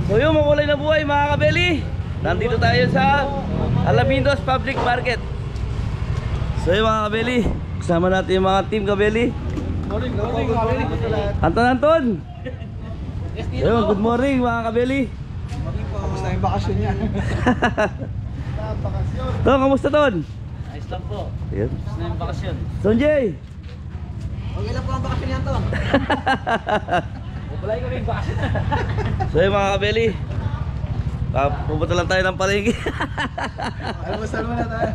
So yun, makulay na buhay mga kabeli. Nandito tayo sa Alaminos Public Market. So yun mga kabeli, kasama natin yung mga team kabeli. Morning, morning. Anton! Yun, good morning mga kabeli. Kamusta yung bakasyon niya? Ton, kamusta Ton? Ayos lang po. Yun. Ayos na yung bakasyon. Sonjay! Okay lang po ang bakasyon niya, Tom. Wala ko rin bakasyon. So yun mga kabeli, pupunta lang tayo ng palengke. Almusal muna tayo.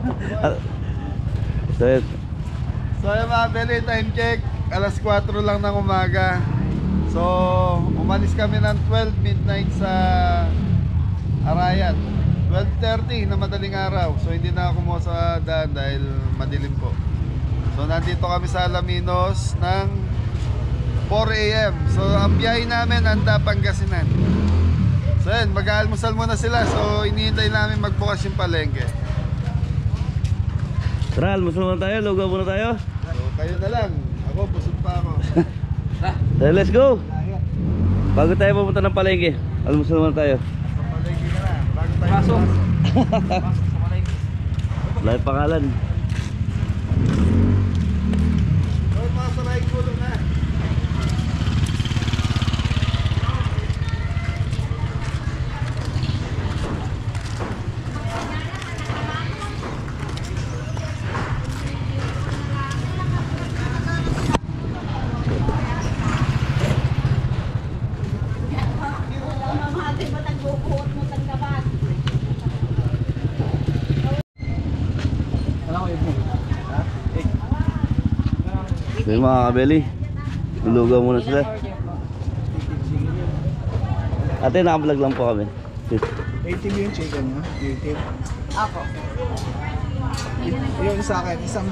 So yun. So yung mga beli, time check. Alas 4 lang ng umaga. So umalis kami ng 12 midnight sa Arayat. 12:30 na madaling araw. So hindi na ako kumuha sa daan dahil madilim po. So nandito kami sa Alaminos ng 4 AM. So ang biyahe namin Anda, Pangasinan. So yun, mag-aalmusal muna sila. So iniintay namin magbukas yung palengke. Tara, almusal muna tayo, lugaw muna tayo. So kayo na lang. Ako, busog pa ako. So let's go! Bago tayo pupunta ng palengke, almusal muna tayo. Palengke ka na. Bago tayo. Pasok. Pasok sa malay. Lahat pangalan. So mga saray gulo na. So yung mga kabeli, lulugaw muna sila. Ate, nakablog lang po kami. 18 yung chicken mo? 18? Ako. Yung sa akin, isang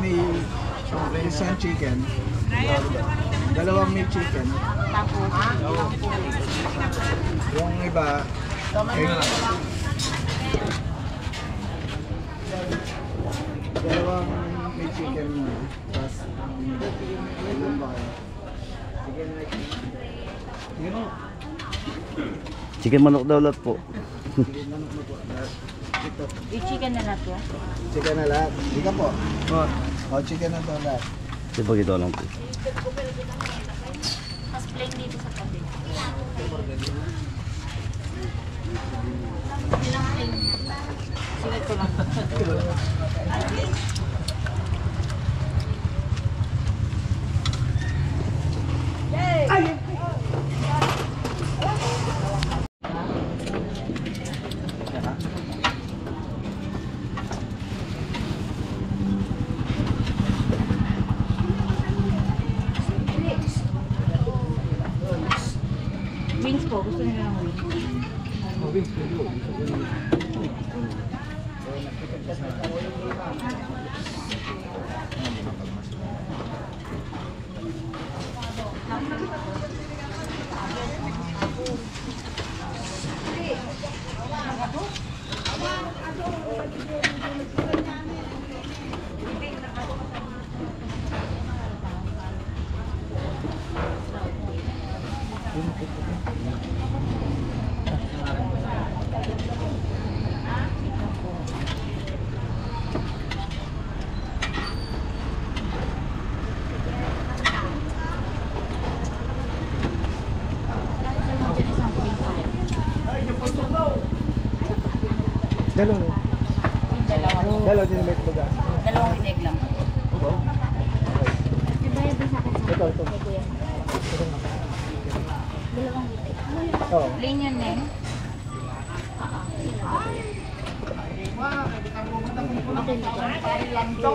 chicken. Dalawang meat chicken. Tapos, Yung iba, dalawang meat chicken mo. Tapos, ilan ba kayo? Chicken manok daw lahat po. Chicken manok mo po. Ito. yung chicken na nato. Chicken na lahat. Ika po. Chicken na to lahat. Kasi pag ito lang po. Mas plain dito sa tabi. Ilang plain? Silat ko lang. Wings po, gusto nila ng wings. Dalawa. Dalawa din may tuga. Dalawang ineg lang. Ibayad din sa akin sa Ito. kuya. Dalawang ineg. Oo. Plain yan eh. Okay na to.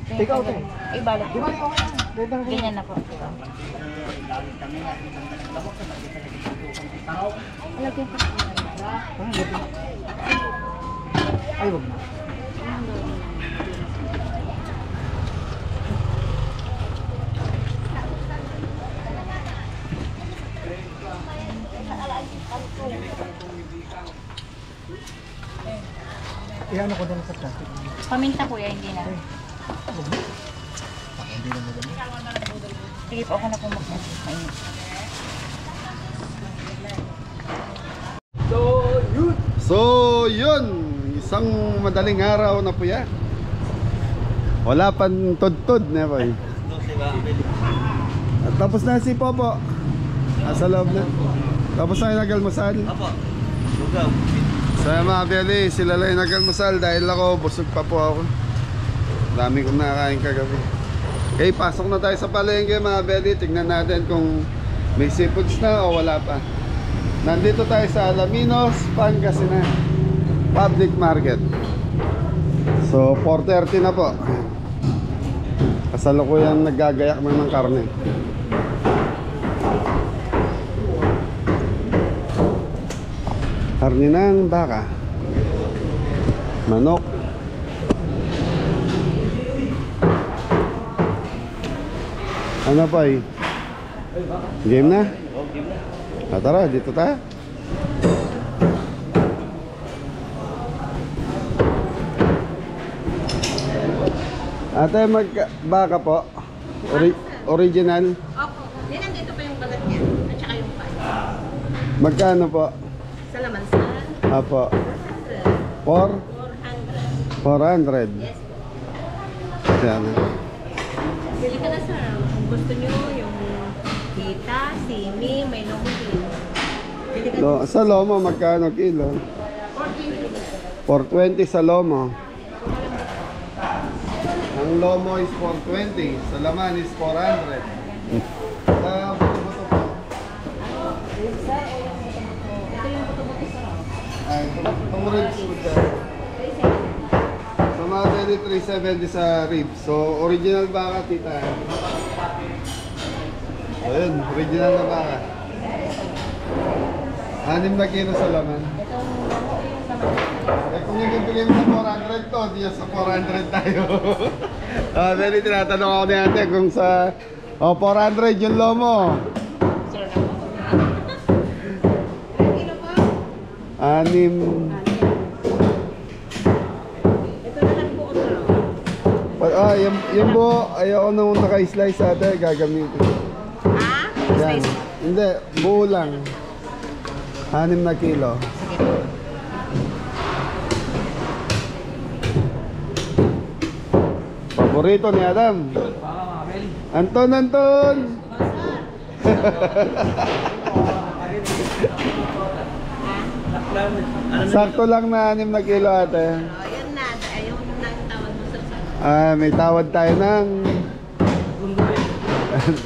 Ikaw, te. Ay, balot. Ganyan na po. Lagyan pa. Ay, wag na. Iyan ako din sa plastic. Paminta kuya, hindi na. Sige po, ako na po magpapainit. So, yun. Isang madaling araw na po yan. Wala pang tudtod, Neboy. At tapos na si Popo. Nasa loob na. Tapos na yung nagalmusal. Apo. Lugaw. Sa mga biyali, sila lang yung nagalmusal dahil ako, busog pa po ako. Dami kong nakakain kagabi. Okay, pasok na tayo sa palengke mga biyali. Tignan natin kung may seafoods na o wala pa. Nandito tayo sa Alaminos, Pangasinan Public Market. So 4:30 na po. Kasalukuyang naggagayak na ng karne. Karne ng baka, manok, ano pa eh? Game na? Tara, dito tayo. Ate, baka po? Original? Opo. Yan, nandito pa yung balat niya. At saka yung pan. Magkano po? Sa lamansan, Apo. 400. 400. Yes. Yan. Bili ka na sir. Kung gusto nyo yung hita, simi, may lomo din. Bili ka na. Sa lomo, magkano kilo? 420 sa lomo. Ang lomo is 420. Sa laman is 400. Sa buto-buto po. Ay, itong ribs po siya. Sa mga belly, 370 sa ribs. So, original baka, tita. So, yun, original na baka. 6 na kilo sa laman. Eh, kung yung bibigay mo sa 400 to, di sa 400 tayo. Belly, tinatanong ako ni ate kung sa 400 yung lomo. Sir na po. Kilo po? 6. Ito na lang po ko sir. Yung buo, ayaw ko nung naka-slice ate, gagamitin. Ha? Yan. Hindi, buo lang. 6 na kilo. Sige po. Paborito ni Adam. Anton, Anton! Sakto lang na 6 na kilo ate. Oh, yan na. Ayaw na ang tawad mo sir. May tawad tayo ng...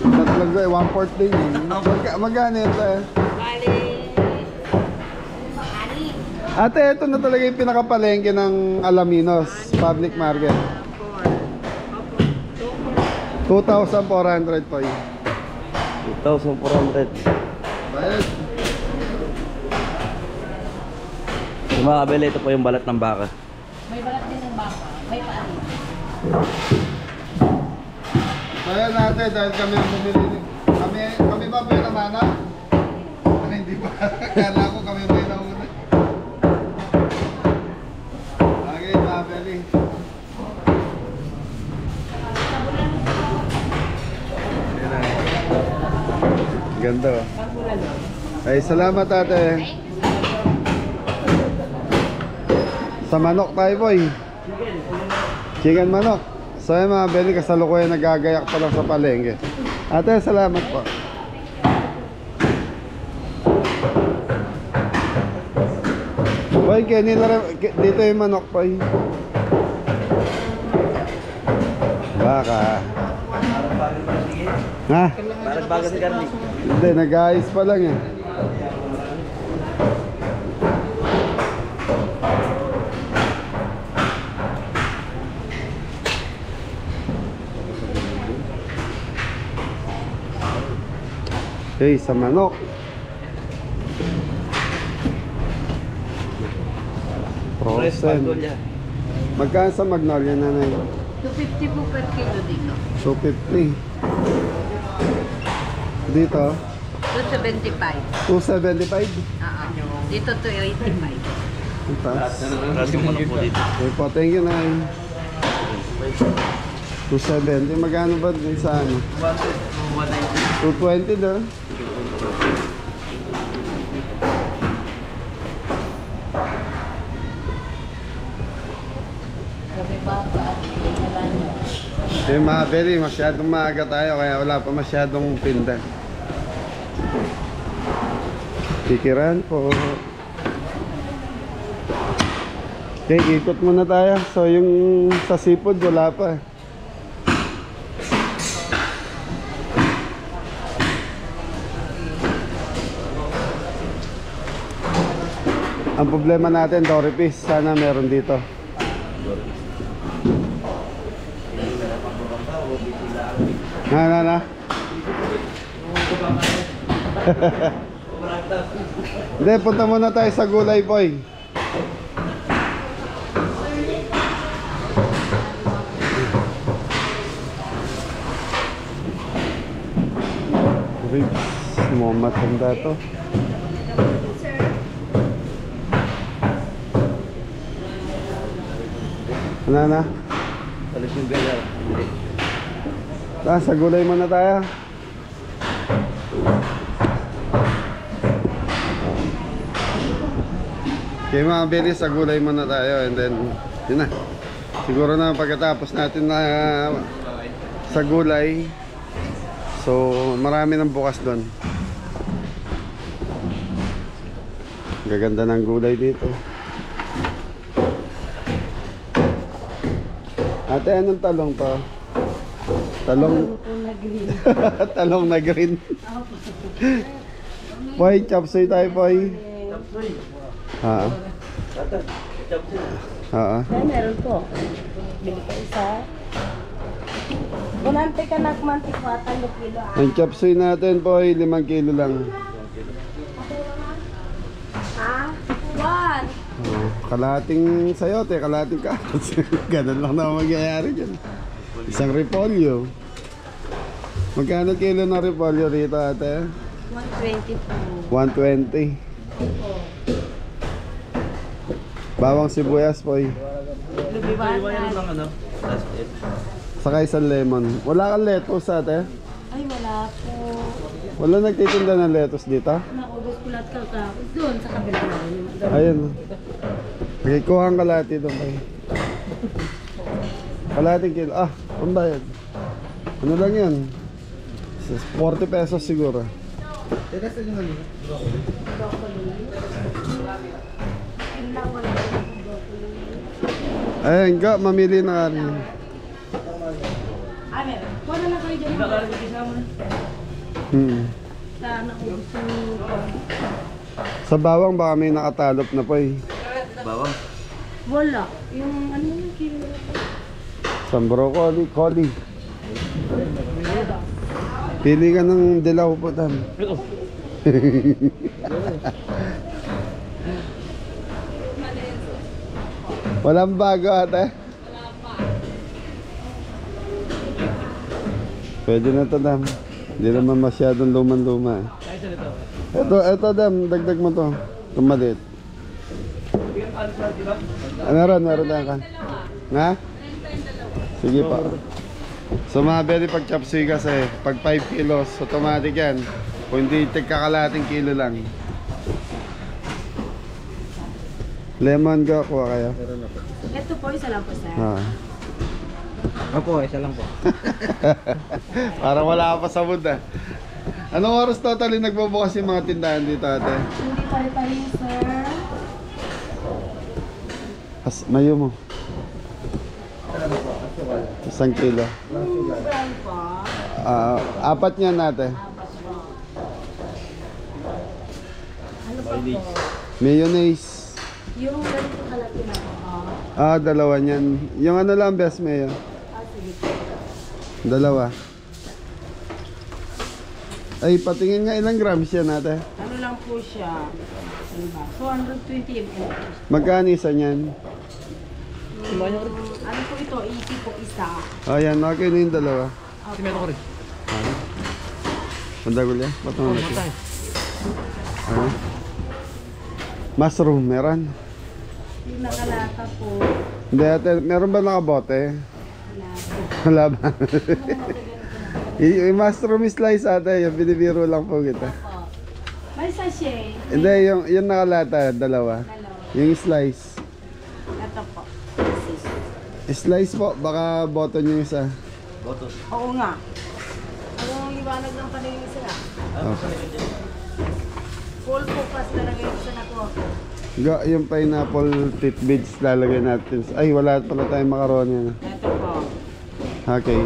Tatlong goy, 1/4 din eh. Magkano ito eh? Bali. Ani. Ate, ito na talaga yung pinakapalengke ng Alaminos Public Market. 2,400 po yun. 2,400. Bayad. Yung mga kabeli, ito po yung balat ng baka. May balat din ng baka. May paani. Kaya natin dahil kami ang bumili. Kami ba po yung namana? Ay, hindi ba? Kala ko kami ba yung nauna. Okay, Mabeli. Ganda. Ay, salamat ate. Sa manok tayo boy. Chicken manok. So yung mga beli kasalukuyan nagagayak pa lang sa palengke. Ate, salamat po. Boy, dito yung manok boy. Baka. Ha? Parang baga si Garlic. Hindi, nag-ayos pa lang eh. Okay, sa manok. Fresh Frozen. Magnolia. Magkano sa Magnolia nanay? 250 po per kilo dito. 250. Dito, 275. 275. Oo. Dito 285. Ang taas. Lahat yung manok po dito. Okay po, thank you, Nay. 270. Magkano ba din sa ano? 220 daw. Gabi ba ka? Eh mga Beli, masyadong maaga tayo kaya wala pa masyadong pinda. Kikiran po. Okay, ikot muna tayo. So yung sa seafood wala pa. Ang problema natin, Dory Fish. Sana meron dito. Na. Hindi, punta muna tayo sa gulay, boy. Ribs, mukhang matanda to. Na. Alis yung gaya. Sa gulay muna tayo. Okay mga Beli, sa gulay muna tayo and then yun na. Siguro na pagkatapos natin na sa gulay. So marami ng bukas doon. Gaganda ng gulay dito. Ate, anong talong to? Talong na green. talong na green. Poy, chapsoy tayo, Poy. Ha. Ha. Meron po. Bili ka isa. Kunante ka nagmantik watan ng kilo. Ang chapsoy natin, Poy, 5 kilo lang. Ha? One. Oh, kalahating sayote, kalahating carrots. Ganun lang na magyayari dyan. Isang repolyo. Magkano kilo na repolyo rito, ate? 120 po. 120. Bawang sibuyas, Poy. Lubiwanan. Lang ano? Last it. Saka isang lemon. Wala kang lettuce, ate? Ay, wala po. Wala nagtitinda ng lettuce dito? Naubos ko lahat kakapos doon sa kabila namin. Ayun. Okay, kuha ang kalahati doon, Poy. Kalahating kilo. Ah, pambayad. Ano lang yan? 40 pesos siguro. Ayun, ga, mamili na rin. Ah, meron. Wala na kayo dyan. Sa naubos ko. Sa bawang baka may nakatalop na, Poy. Bawang. Wala. Yung ano yung kilo. Sa broccoli, coli. Pili ka ng dilaw po, Tam. Walang bago, ate. Pwede na to, Dam. Hindi naman masyadong luman-luma. Ito, Dam. Dagdag mo to. Itong maliit. Meron ka. Nga? Sige pa. So mga Beli, pag chapsuy kasi, pag 5 kilos, automatic yan. Kung hindi, tigkakalating kilo lang. Lemon ka, kuha kayo. Ito po, isa lang po, sir. Ha. Opo, isa lang po. Parang wala ka pa sa mood, ah. Anong oras totally nagbubukas yung mga tindahan dito, ate? Hindi pare-pare, sir. Mayo mo. 1 kilo. Brown po. 4 niyan natin. Ano pa po? Mayonnaise. Yung ganito kalaki na po. 2 niyan. Yung ano lang, best mayo. Sige po. 2. Ay, patingin nga ilang grams yan natin. Ano lang po siya? Ano ba? 220 ml. Magkano isa niyan? Ano po ito? 80 po isa. Yan. Okay na yung 2. Meron ko rin. Mandagol yan? Ba't naman natin? Mushroom, meron. Yung nakalata po. Hindi ate, meron ba nakabote? Wala po. Wala ba? Yung mushroom slice ate, yung binibiro lang po kita. Po. May sachet. Hindi, yung nakalata, dalawa. Dalawa. Yung slice. Ito po. Slice po, baka boto nyo yung isa. Boto. Oo nga. Ang liwanag ng paningin sila. Okay. Full focus talaga yung sa nakuha ko. Yung pineapple titbits lalagay natin. Ay, wala pala tayong macaroni. Ano? Ito po. Okay.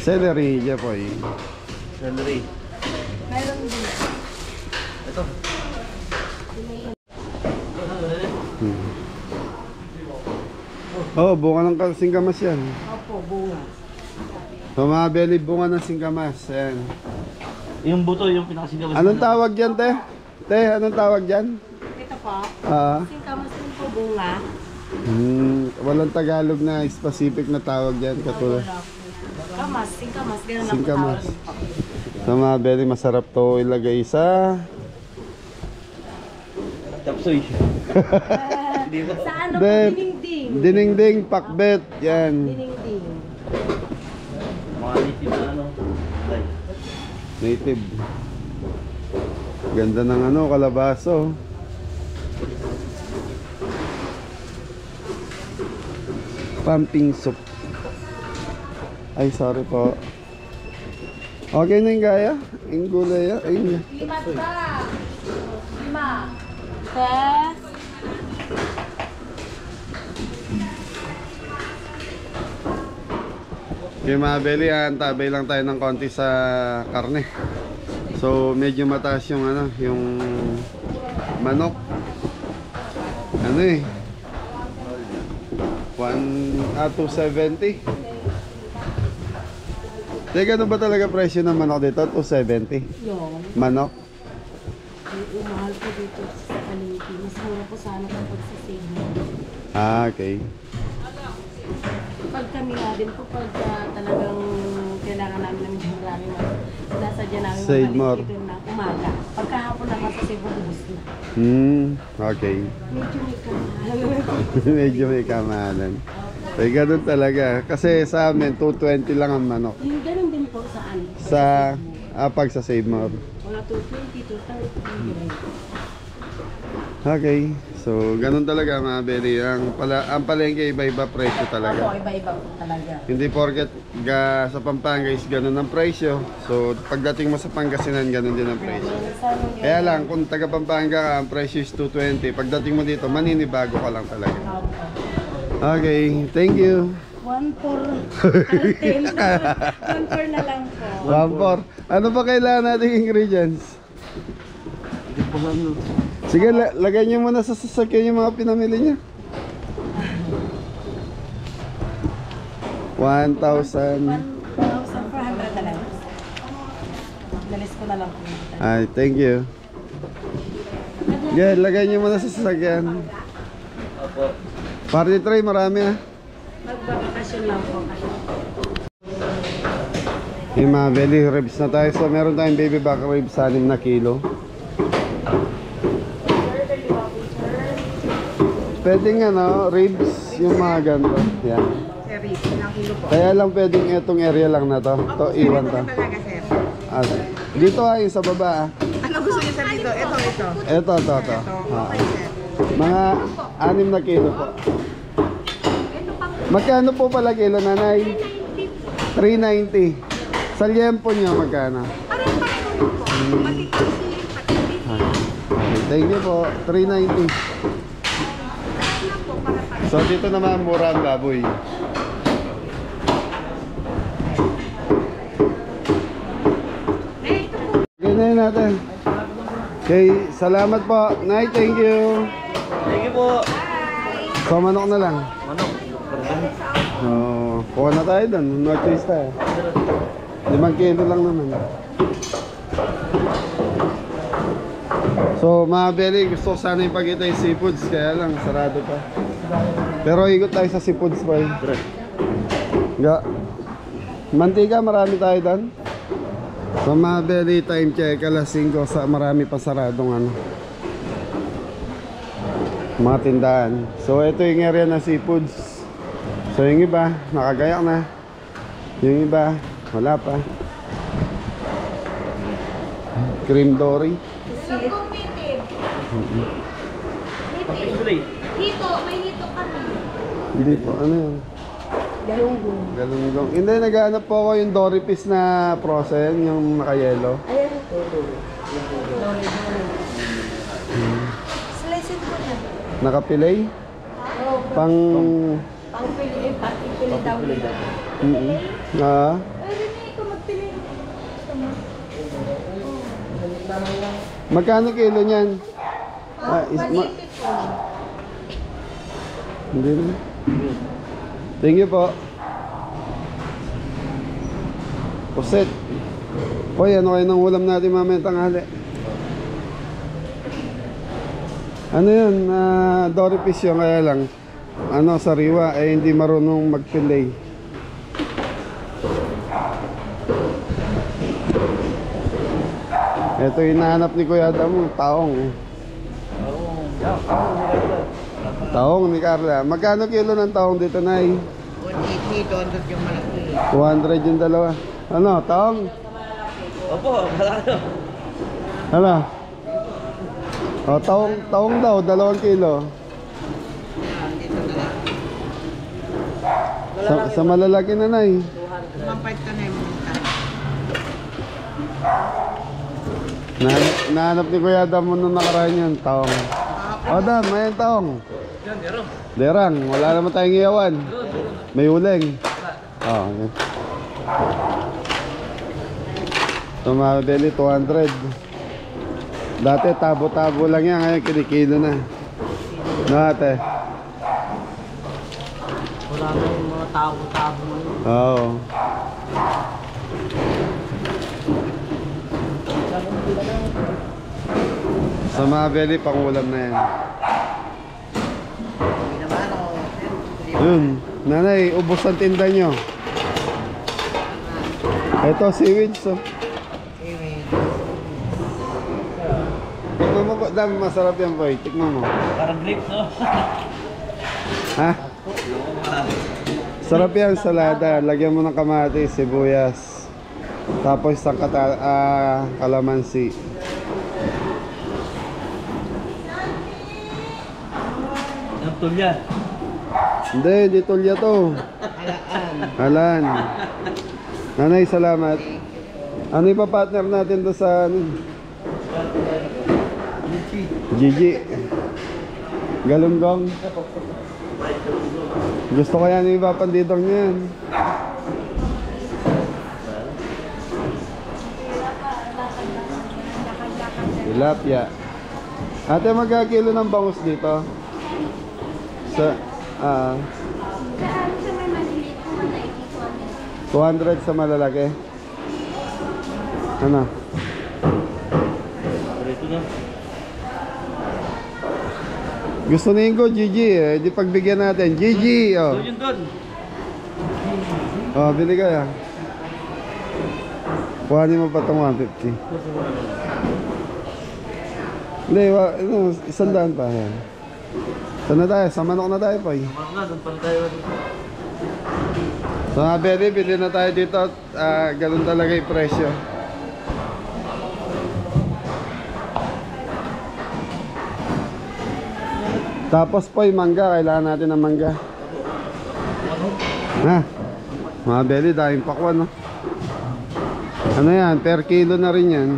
Celery, Jepoy. Celery. Meron din. Ito. Oh, bunga ng singkamas yan. Opo, bunga. So mga belly, bunga ng singkamas. Ayan. Yung buto, yung pinakasigaw. Anong tawag dyan, te? Te, anong tawag dyan? Ito po. Ah, Singkamas din po bunga. walang Tagalog na specific na tawag dyan. Katulad. Kamas, singkamas. Ganun lang po Singkamas. tawag po. So mga belly, masarap to ilagay sa... Tapsoy. Hindi ba? Sa ano po, De, dininding. dinengdeng, pakbet. Yan. Dininding. Mga native na ano. Like. Native. Ganda ng ano, kalabaso. Pumping soup. Ay, sorry po. Okay na yung gaya? Yung gulay, ayun. Lima pa. Lima. Te. Okay mga belly, tabay lang tayo ng konti sa karne. So medyo mataas yung ano, yung manok. Ano eh? 270. Teka, ano ba talaga presyo ng manok dito? 270. Yun. Manok. Umahal po dito sa palengke. Mas mura po sana kapag sa save mo. Ah, okay. Pag kami nga din po, pag talagang kailangan namin ng marami na nasadya namin Save more. dito na umaga. Pagkahapon naman sa Cebu, ubus na. Okay. Medyo may kamahal. Medyo may kamahalan. So, ganun talaga. Kasi sa amin, 220 lang ang manok. Yung ganun din po saan? Sa, pag sa Save More. Mga 220, 230. Okay. So, ganun talaga mga belly. Ang palengke, iba-iba presyo talaga. Opo, iba-iba po talaga. Hindi porket sa Pampanga is ganun ang presyo. So, pagdating mo sa Pangasinan, ganun din ang presyo. Kaya lang, kung taga Pampanga ka, ang presyo is 220. Pagdating mo dito, maninibago ka lang talaga. Okay, thank you. 1-4. 1-4 na lang po. 1-4. Ano pa kailangan nating ingredients? Hindi po ano. Sige, lagay niyo muna sa sasakyan yung mga pinamili niya. 1,000. 1,400 na lang. Nalis ko na lang po. Ay, thank you. Yeah, lagay niyo muna sa sasakyan. Opo. Party tray, marami ah. Magbabakasyon lang po kayo. Yung mga belly ribs na tayo. So, meron tayong baby back ribs, 6 na kilo. Pwedeng ano, ribs, yung mga ganito. Yan. Sir, ilang kilo po? Kaya lang pwedeng itong area lang na to. To, iwan to. Talaga, sir. Ah, dito yung sa baba ah. Ano gusto niyo sir dito? Ito. Ito. Ah. Mga 6 na kilo po. Magkano po pala kilo, nanay? 390. Sa liempo nyo, magkano? Okay, thank you po. 390. So dito naman mura ang baboy. Ganyan natin. Okay, salamat po. Nay, thank you. Thank you po. So manok na lang. Manok. Kuha na tayo doon. No choice tayo. 5 kilo lang naman. So mga belly, gusto ko sana yung pagkita yung seafoods. Kaya lang, sarado pa. Pero ikot tayo sa seafoods pa yun. Mantika, marami tayo doon. So mga belly, time check, alas 5 sa marami pa saradong ano. Mga tindahan. So ito yung area ng seafoods. So yung iba, nakagayak na. Yung iba, wala pa. Cream dory. Hito, may hito kami. Hindi po, ano yun? Galunggong. Galunggong. Hindi, naghahanap po ako yung dory fish na frozen, yung nakayelo. Ayan. Slice it ko na. Nakapilay? Pang... Pang-pili, pang-pili daw nila. Ah, Pwede na ikaw magpili. Gusto mo? magkano kilo niyan? Malipit po. Hindi na. Thank you po. Puset. Hoy, ano kayo ng ulam natin mamaya tanghali? Ano yun? Dory fish yun, kaya lang. Ano, sariwa, eh hindi marunong mag-fillet. Ito yung hinahanap ni Kuya Damo, taong. Taong ni Carla. Magkano kilo ng taong dito, Nay? 180, 200 yung malaki. 200 yung dalawa. Ano, taong? Opo, malaki. Ano? O, taong daw, 2 kilo. Sa malalaki na, Nay. 1.5 ka na yung Nahanap ni Kuya Damo nung nakaraan yun, taong. O, Dam, ayan taong. Yan, derong. Derang, wala naman tayong iyawan. May uling. Oh, okay. Tumabeli 200. Dati tabo-tabo lang yan, ngayon kinikilo na. Dati. Wala na yung mga tabo-tabo mo. Oo. Sa Mabeli, pangulam na yan. Hindi naman ako. Yun. Nanay, ubos ang tinda nyo. Ito, seaweed. So. Tikman mo po. Dami, masarap yan, boy. Tikman mo. Parang grapes, no? Ha? Sarap yan, salada. Lagyan mo ng kamatis, sibuyas. Tapos isang kalamansi. Ang tulya. Hindi, di tulya to. Halaan. Nanay, salamat. Ano yung partner natin do sa ano? Gigi. Galunggong. Gusto ko yan yung iba panditong yan. Tilapia. Ate, magkakilo ng bangus dito? Sa, Sa may maliliit po, 200 sa malalaki. Ano? Ito na. Gusto ni Ingo, Gigi eh. Di pagbigyan natin. Gigi! Oh, Doon yun doon. oh bili ka yan. Kuhanin mo pa itong 150. Hindi, ano, 100 pa. Yan. Saan na tayo? Sa manok na tayo pa eh. Parang nga, doon pala tayo. So mga bebe, bili na tayo dito at ganun talaga yung presyo. Tapos po yung mangga, kailangan natin ng mangga. Ha? Mga bebe, daming pakwan, no? Ano yan? Per kilo na rin yan.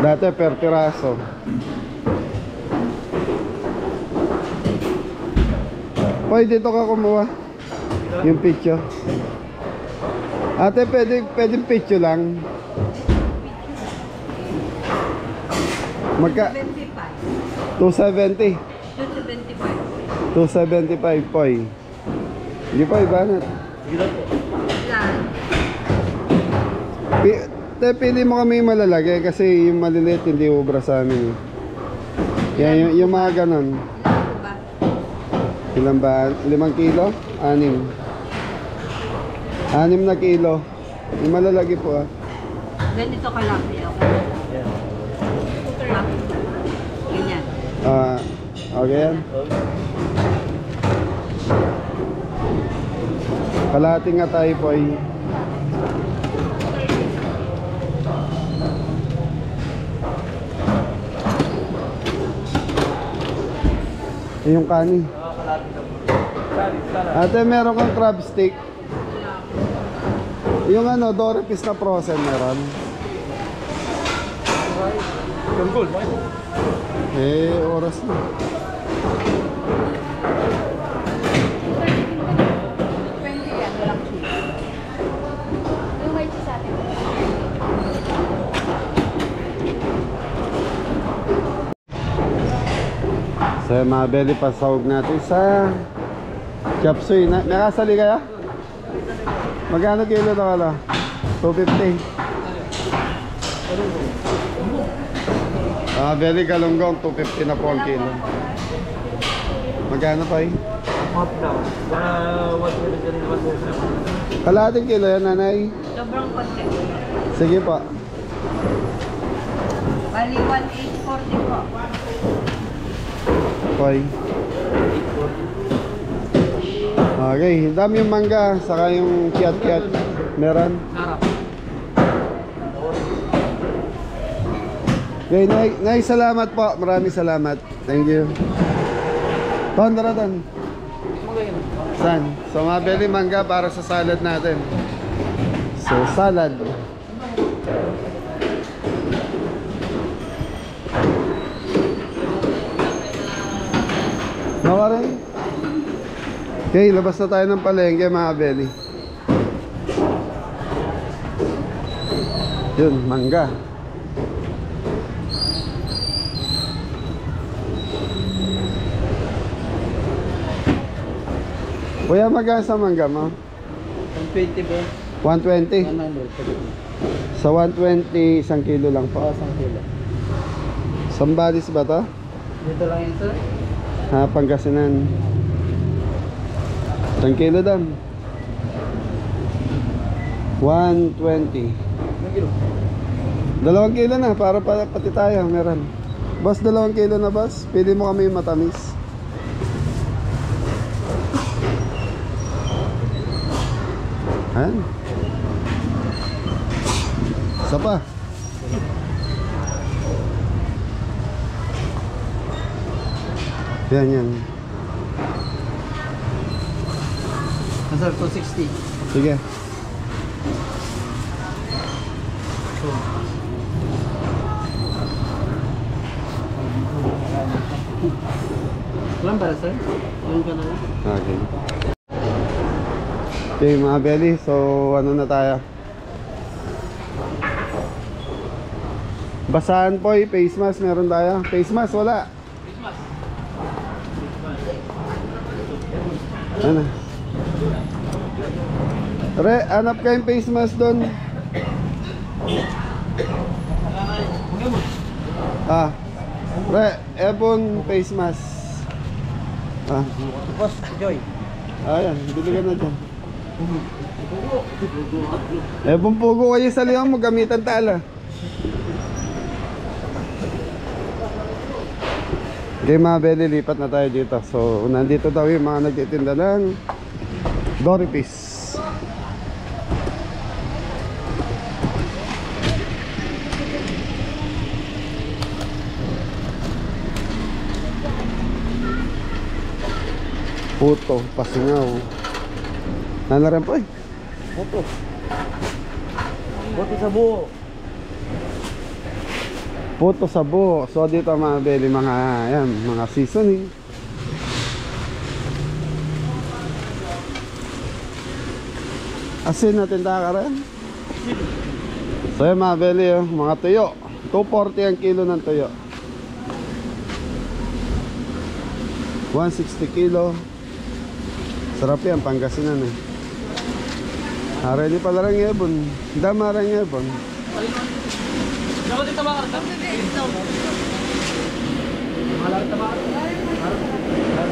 Dati per piraso. Hoy, dito ka kumuha. Yung picture. Ate, pwedeng picture lang. Magka 270. 275 poy. Hindi po, ibanat. Pili mo kami yung malalagay kasi yung maliliit hindi ubra sa amin. Yan, yung mga ganon. Ilan ba? 5 kilo? 6. 6 na kilo. Yung malalagi po ah. Ganito kalaki ako. Ganyan. Okay yan. Kalahating nga tayo po ay yung kanin. Ate, meron kang crab stick. Yung ano, Doripis na frozen meron. Oras na. So mga belly, pasahog natin sa chop suey. Nakasali kaya? Magkano kilo na wala? 250. Belly galunggong 250 na po ang kilo. Magkano pa eh? Kalahating kilo yan, nanay. Sobrang konti. Sige pa. Bali, 1,840 po. Okay, dami yung mangga, saka yung kiat-kiat. Meron. Okay, Nay, salamat po. Maraming salamat. Thank you. Daratan. San? So, mabili mangga para sa salad natin. So, salad. Nawarin. Okay, labas na tayo ng palengke mga belly. Yun, mangga. Kuya, magkano sa mangga mo? 120 po. 120? 100. Sa 120, isang kilo lang po. 1 kilo. Sambalis ba to? Dito lang yun, sir. Ha, Pangasinan. Isang kilo dam. 120. 2 kilo na, para pati tayo, meron. Boss, 2 kilo na boss. Pili mo kami matamis. Ayan. Isa pa. Yan. Sir, 260. Sige. Walang para, sir? Yung ka na lang. Okay. Okay mga belly, so ano na tayo? Basahan po eh, face mask meron tayo. Face mask wala. Ano? Re, hanap kayong face mask doon. Re, Ebon face mask. Boss, Joy. Ayan, bili ka na dyan. Ebon pugo kayo sa liwang mo, gamitan tala. Okay mga belly, lipat na tayo dito. So, nandito daw yung mga nagtitinda ng Doripis. Puto, pasingaw. Ano rin po eh? Boto. Boto sa buo. Puto sa buo. So dito mga belly, mga ayan, mga seasoning. Asin natin ka rin. So yan mga belly, oh, mga tuyo. 240 ang kilo ng tuyo. 160 kilo. Sarap yan, Pangasinan eh. Ready pala rin Ebon. Dama rin Ebon.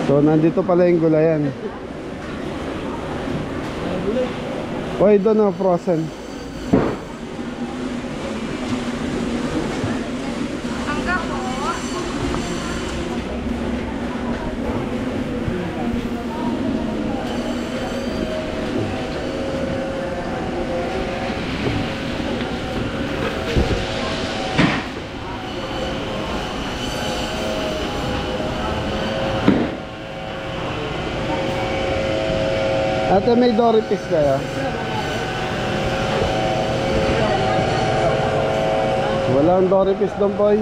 So nandito pala yung gulayan. Oy, doon o, frozen. Ate, may Doripis kaya? Walang Doripis doon, boy.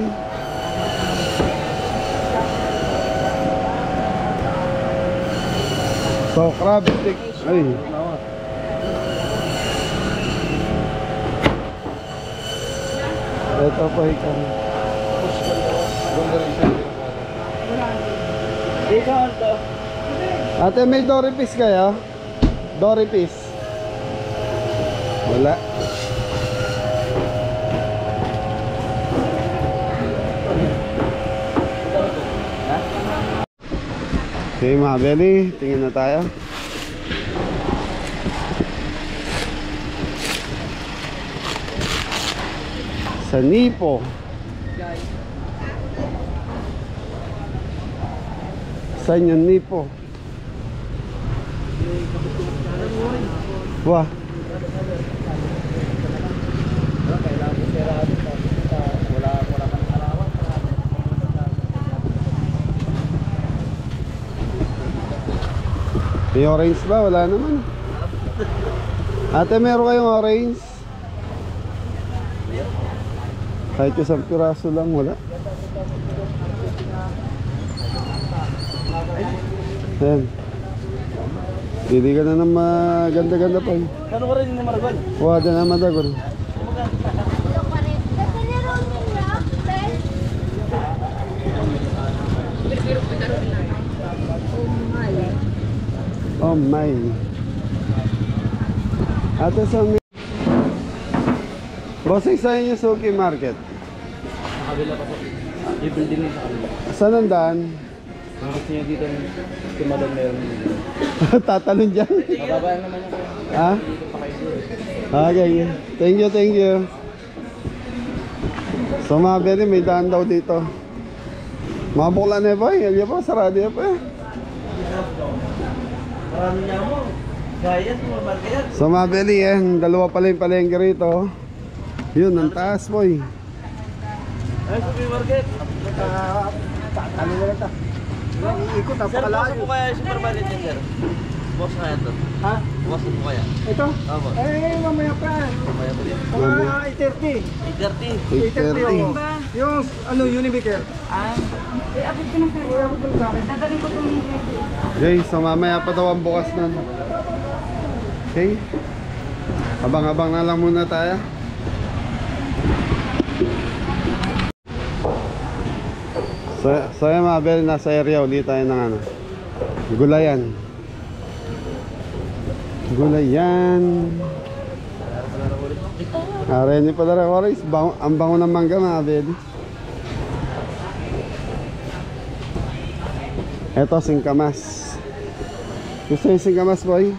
So, crab stick. Ay. Ito po ikaw. Ate, may Doripis kaya? Doripis. Wala. Okay mga belly, tingin na tayo. Sa Nipo. Saan yung Nipo? Wah. May orange ba? Wala naman. Ate, meron kayong orange? Kahit isang piraso lang, wala. Ayan. Pili ka na ng maganda-ganda pa. Ano ka rin yung maragol? Wala na madagol. Oh my. Ate, sa bossing sa inyo Suki Market. Sa kabila pa po. Yung building sa kabila. Saan ang daan? Ang gusto niya dito si Madam meron. Tatalon dyan. Mababayan naman niya. Ha? Okay. Thank you, thank you. So mga beri, may daan daw dito. Mga bukla na ba? Yan pa, sarado yan pa. Marami niya mo. Gaya, sumabar ka yan. So mga beri, dalawa pala yung palengke rito. Yun, ang taas boy. Ay, supermarket. Ano na ito? Iikot, Sir, boss po kaya yung supermarket niya, sir? Boss kaya ito? Ha? Boss po kaya? Ito? Opo. Mamaya pa. Mamaya po din. Mga 8:30. 8:30. 8:30. Yung Unibaker. Abot ko na sir. Dadalhin ko itong Okay, so mamaya pa daw ang bukas nun. Okay. Abang-abang na lang muna tayo. So yung mga bel, nasa area ulit tayo ng ano, gulayan. Gulayan. Rin pa dara oris, ang bango ng mangga mga bel. Eto singkamas. Gusto yung singkamas boy?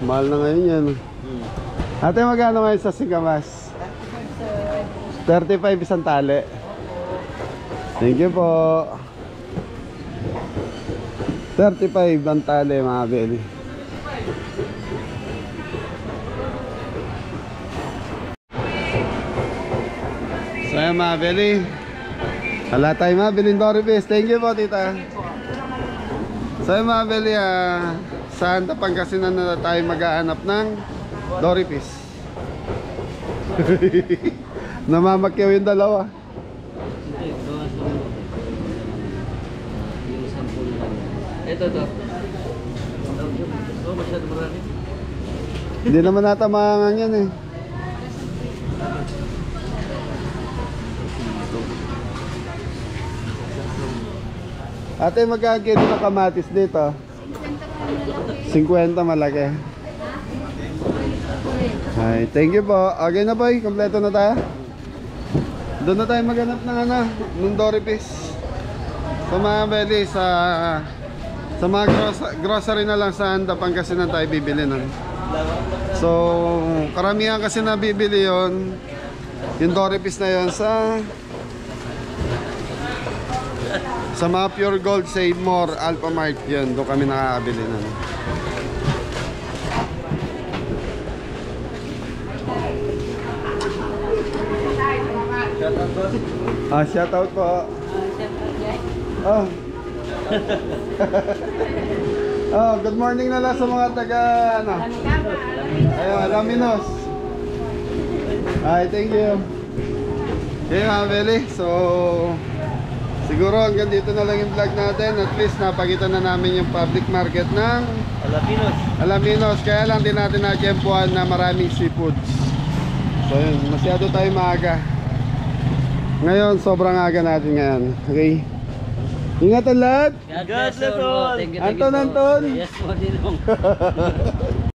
Mahal na ngayon yan. Ate, magkano ngayon sa singkamas? 35 isang tali. Thank you po. 35 ang tali mga beli. So yan mga beli, wala tayo mga biling Doripis. Thank you po tita. So yan mga beli, saan Pangasinan na tayo mag-aanap ng Doripis. Namamakyaw yung dalawa. Ito. Oh, masyado marami. Hindi naman natamangan yan eh. Ate, magkakit na kamatis dito? 50 malaki. Ay, thank you po. Okay na boy, kompleto na tayo. Doon na tayo maghanap ng ano, ng Doripis. So mga beli, sa mga grocery na lang sa Pangasinan tayo bibili nun. So karamihan kasi nabibili yon, yung Doripis na yon sa mga Pure Gold, Save More, Alpha Mart, yun, doon kami nakakabili nun. Shoutout po. Oh. Oh, good morning na lang sa mga taga ano. Ayun, Alaminos. Ay, thank you. Okay, mga Beli. So, siguro hanggang dito na lang yung vlog natin. At least napakita na namin yung public market ng Alapinos. Alaminos. Kaya lang din natin nakempuhan na maraming seafoods. So yun, masyado tayo maaga. Ngayon, sobrang aga natin ngayon. Okay? Ingatan lahat! God bless all. Thank you, Anton, Anton! Yes po, Ninong.